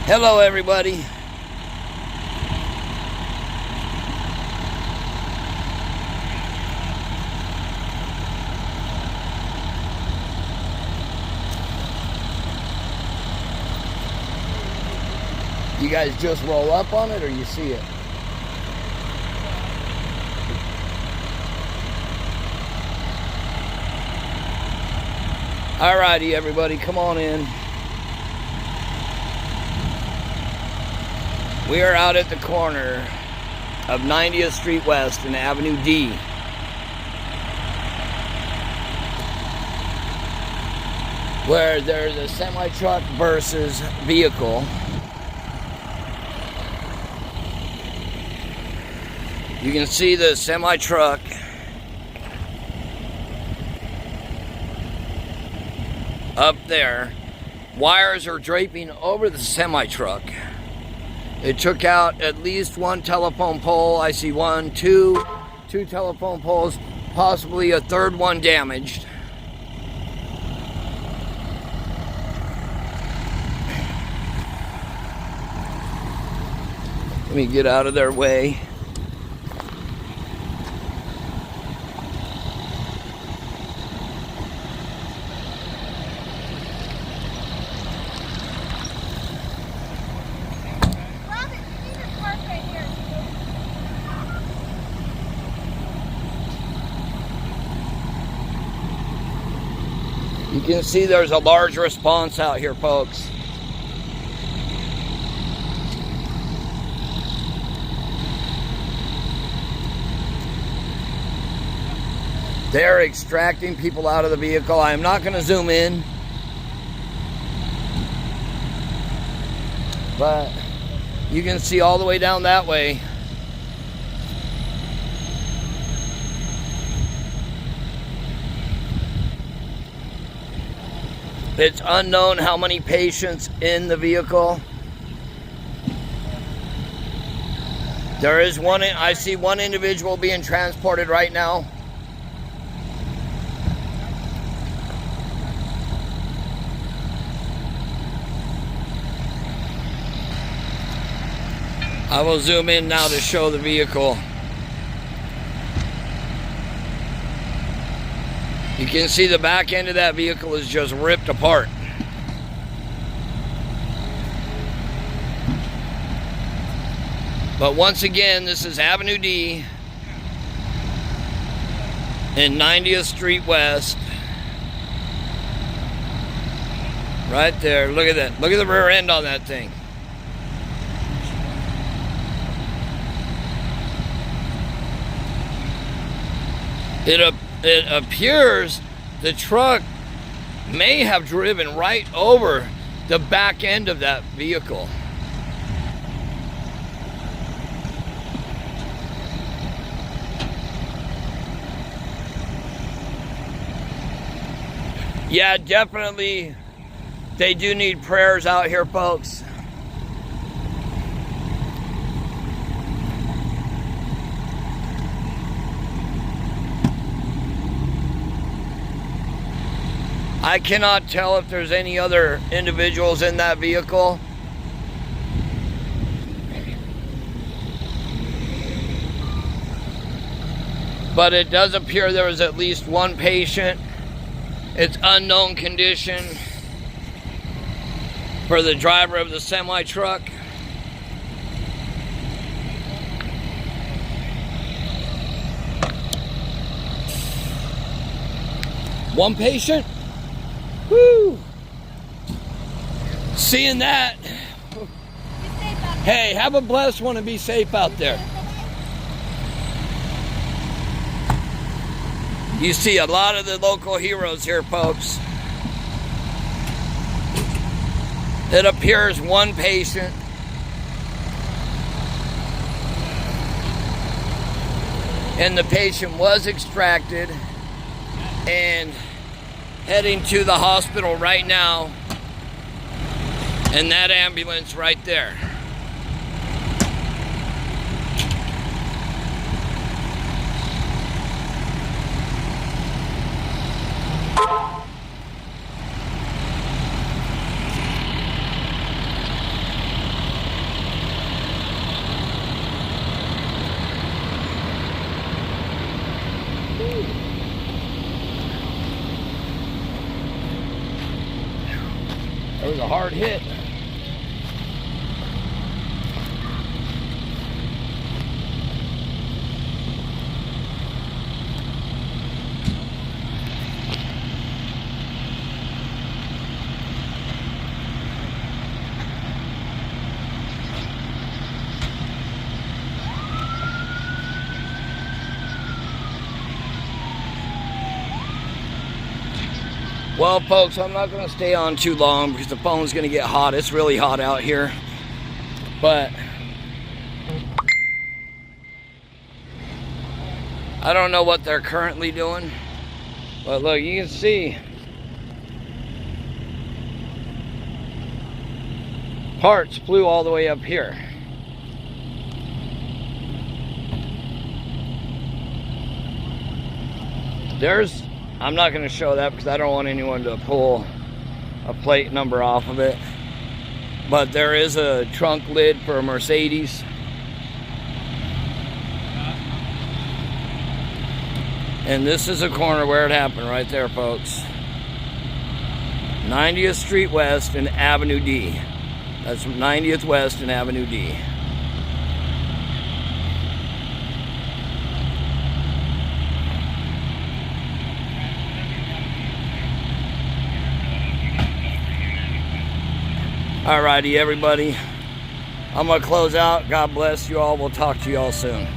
Hello everybody. You guys just roll up on it or you see it? Alrighty everybody, come on in. We are out at the corner of 90th Street West and Avenue D. Where there's a semi-truck versus vehicle. You can see the semi-truck up there. Wires are draping over the semi-truck. It took out at least one telephone pole. I see two telephone poles, possibly a third one damaged. Let me get out of their way. You can see there's a large response out here, folks. They're extracting people out of the vehicle. I am not going to zoom in, but you can see all the way down that way. It's unknown how many patients in the vehicle. There is one, I see one individual being transported right now. I will zoom in now to show the vehicle. You can see the back end of that vehicle is just ripped apart. But once again, this is Avenue D and 90th Street West. Right there. Look at that. Look at the rear end on that thing. It appears the truck may have driven right over the back end of that vehicle. Yeah, definitely they do need prayers out here, folks. I cannot tell if there's any other individuals in that vehicle. But it does appear there was at least one patient. It's unknown condition for the driver of the semi-truck. One patient? Woo! Seeing that. Hey, have a blessed one and be safe out there. You see a lot of the local heroes here, folks. It appears one patient. And the patient was extracted and heading to the hospital right now, and that ambulance right there. That was a hard hit. Well, folks, I'm not going to stay on too long because the phone's going to get hot. It's really hot out here. But I don't know what they're currently doing. But look, you can see parts flew all the way up here. I'm not going to show that because I don't want anyone to pull a plate number off of it. But there is a trunk lid for a Mercedes. And this is a corner where it happened right there, folks. 90th Street West and Avenue D. That's 90th West and Avenue D. Alrighty, everybody. I'm going to close out. God bless you all. We'll talk to you all soon.